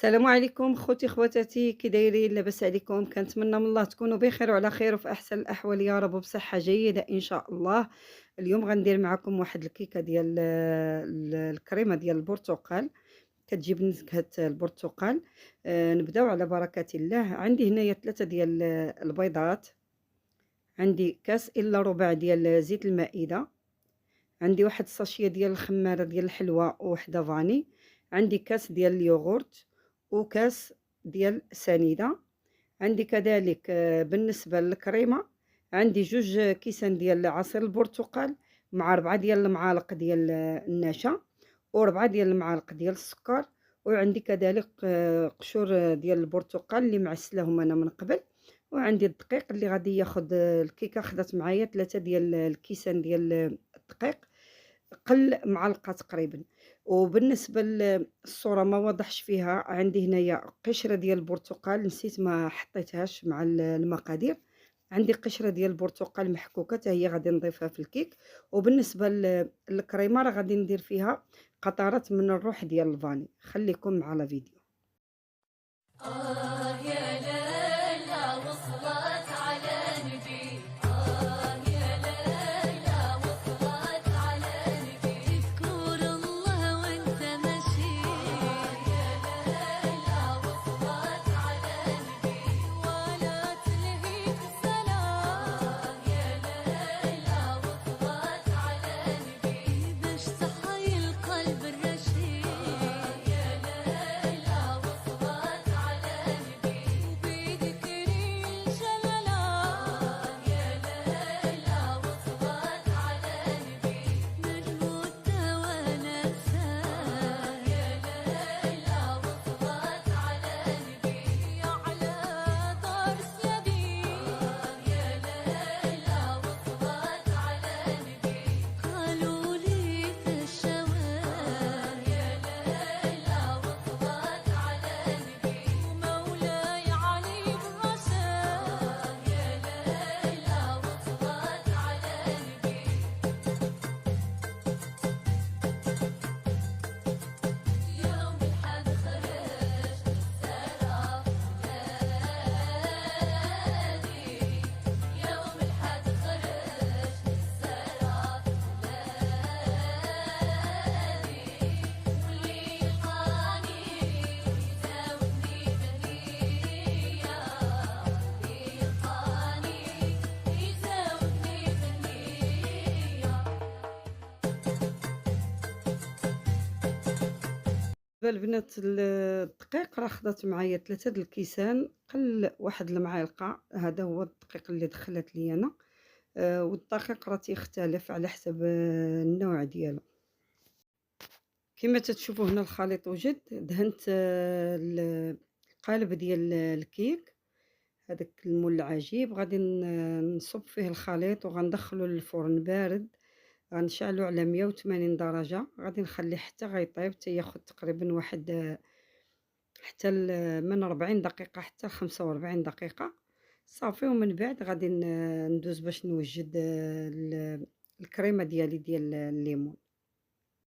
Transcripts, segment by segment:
السلام عليكم خوتي خواتاتي، كي دايرين؟ لاباس عليكم؟ كنتمنى من الله تكونوا بخير وعلى خير وفي احسن الاحوال يا رب، وبصحه جيده ان شاء الله. اليوم غندير معكم واحد الكيكه ديال الكريمه ديال البرتقال، كتجيب نكهه البرتقال. نبداو على بركه الله. عندي هنايا 3 ديال البيضات، عندي كاس الا ربع ديال زيت المائده، عندي واحد الساشيه ديال الخماره ديال الحلوى وحده فاني، عندي كاس ديال اليوغورت وكاس ديال سنيده. عندي كذلك بالنسبه للكريمه عندي 2 كيسان ديال عصير البرتقال مع 4 ديال المعالق ديال النشا و4 ديال المعالق ديال السكر. وعندي كذلك قشور ديال البرتقال اللي معسلاهم انا من قبل. وعندي الدقيق اللي غادي ياخذ الكيكه، خدات معايا 3 ديال الكيسان ديال الدقيق، قل معلقه تقريبا. وبالنسبه للصوره ما واضحش فيها، عندي هنايا قشره ديال البرتقال نسيت ما حطيتهاش مع المقادير. عندي قشره ديال البرتقال محكوكه حتى هي غادي نضيفها في الكيك. وبالنسبه للكريمه راه غادي ندير فيها قطرات من الروح ديال الفاني. خليكم مع لا فيديو. يا ليلى وصلت على نبي، يا ليلى وصلت على نبي، اذكر الله وانت ماشي، يا ليلى وصلت على نبي، ولا تلهيك الصلاة، يا ليلى وصلت على نبي، باش تحيي القلب الرشيد، يا ليلى وصلت على نبي، وبذكري الجلالات، يا ليلى وصلت على نبي، نجم التوانسات، يا ليلى وصلت على نبي، على دار السبيل، يا ليلى وصلت على نبي، قالوا لي في الشوارع، يا ليلى وصلت على نبي، ومولاي علي بالرشاد، يا ليلى وصلت على نبي. يوم الحد خرج السراب نادي، يوم الحد خرج السراب نادي، واللي يلقاني يزاودني بالنية، يلقاني يزاودني بالنية. البنات الدقيق راه خدات معايا 3 د الكيسان، قل واحد المعلقه، هذا هو الدقيق اللي دخلت لي انا. والدقيق راه تيختلف على حسب النوع ديالو. كما تتشوفوا هنا الخليط وجد، دهنت القالب ديال الكيك، هذاك المول العجيب غادي نصب فيه الخليط وغندخلو للفرن بارد. غنشعلو على 180 درجة، غادي نخليه حتى غيطيب، حتى ياخد تقريبا واحد حتى من 40 دقيقة حتى 45 دقيقة صافي. ومن بعد غادي ندوز باش نوجد الكريمة ديالي ديال الليمون.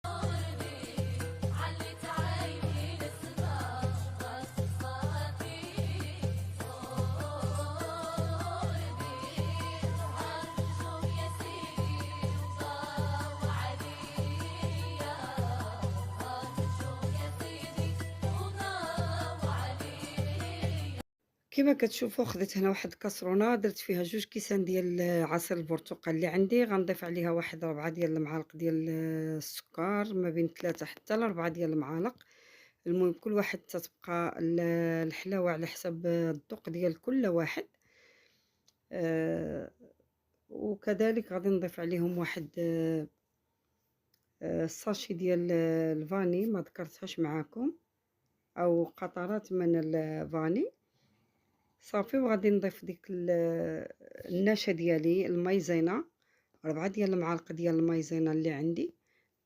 علت عيني للسما غاص صافي، صورني عرجو يا سيدي وضاو عليا، عرجو يا سيدي وضاو عليا. كما كتشوفوا خديت هنا واحد الكاسرونه، درت فيها 2 كيسان ديال عصير البرتقال اللي عندي، غنضيف عليها واحد 4 ديال المعالق ديال السكر، ما بين 3 حتى ل 4 ديال المعالق. المهم كل واحد تتبقى الحلاوه على حسب الذوق ديال كل واحد. وكذلك غادي نضيف عليهم واحد الساشي ديال الفاني ما ذكرتهاش معاكم، او قطرات من الفاني صافي. وغادي نضيف ديك النشا ديالي المايزينا، 4 ديال المعالق ديال المايزينا اللي عندي،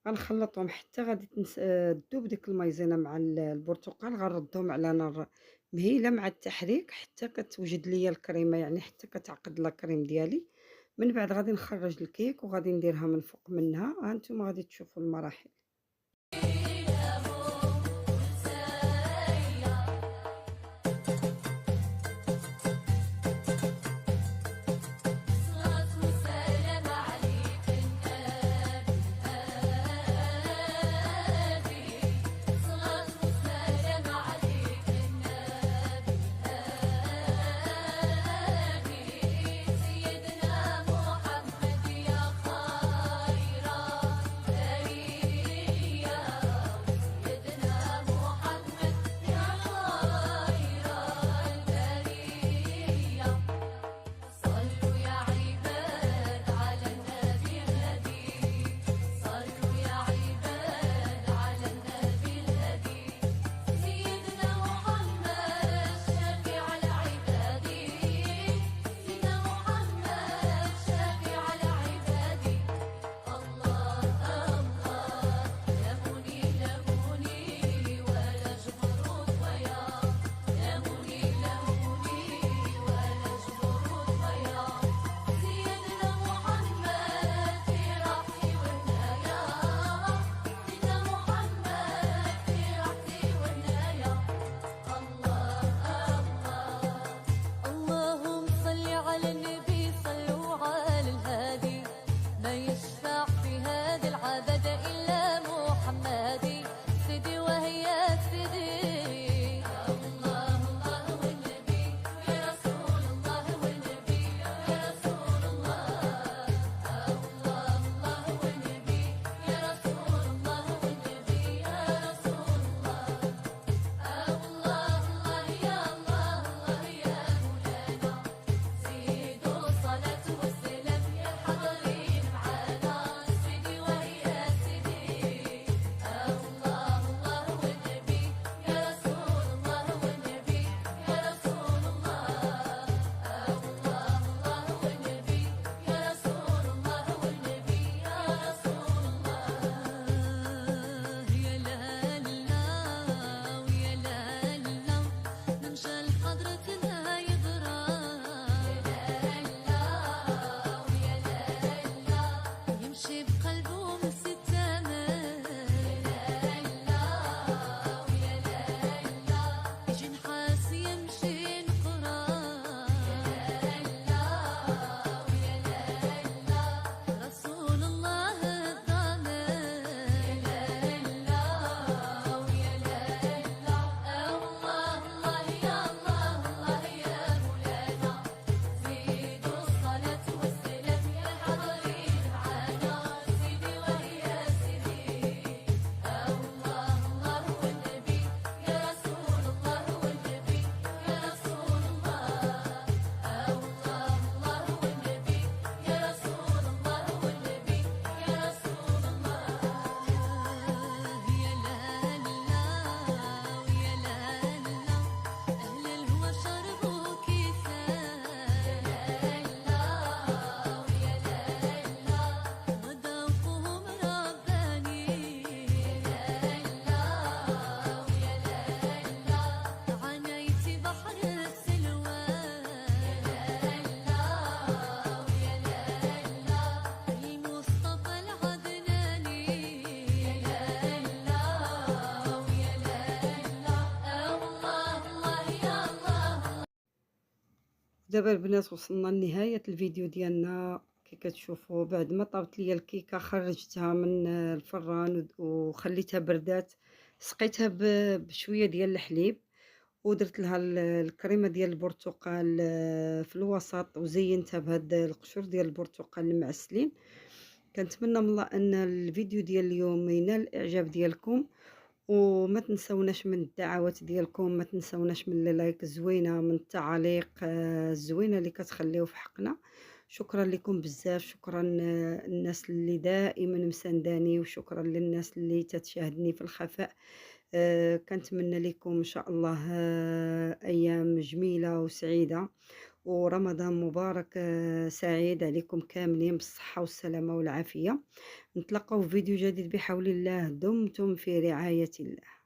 غنخلطهم حتى غادي تذوب ديك المايزينا مع البرتقال. غنردهم على نار مهيله مع التحريك حتى كتوجد ليا الكريمه، يعني حتى كتعقد لا كريم ديالي. من بعد غادي نخرج الكيك وغادي نديرها من فوق منها. ها نتوما غادي تشوفوا المراحل. دابا البنات وصلنا لنهاية الفيديو ديالنا، كي كتشوفوا بعد ما طابت ليا الكيكة خرجتها من الفران وخليتها بردات، سقيتها بشوية ديال الحليب، ودرت لها الكريمة ديال البرتقال في الوسط، وزينتها بهاد القشور ديال البرتقال المعسلين. كنتمنى من الله أن الفيديو ديال اليوم ينال الإعجاب ديالكم، وما تنساوناش من الدعوات ديالكم، ما تنساوناش من اللايك الزوينة، من التعاليق الزوينة اللي كتخليو في حقنا. شكرا لكم بزاف، شكرا الناس اللي دائما مسانداني، وشكرا للناس اللي تتشاهدني في الخفاء. كنتمنى لكم ان شاء الله ايام جميلة وسعيدة، ورمضان مبارك سعيد عليكم كاملين بالصحة والسلامة والعافية. نتلاقاو في فيديو جديد بحول الله. دمتم في رعاية الله.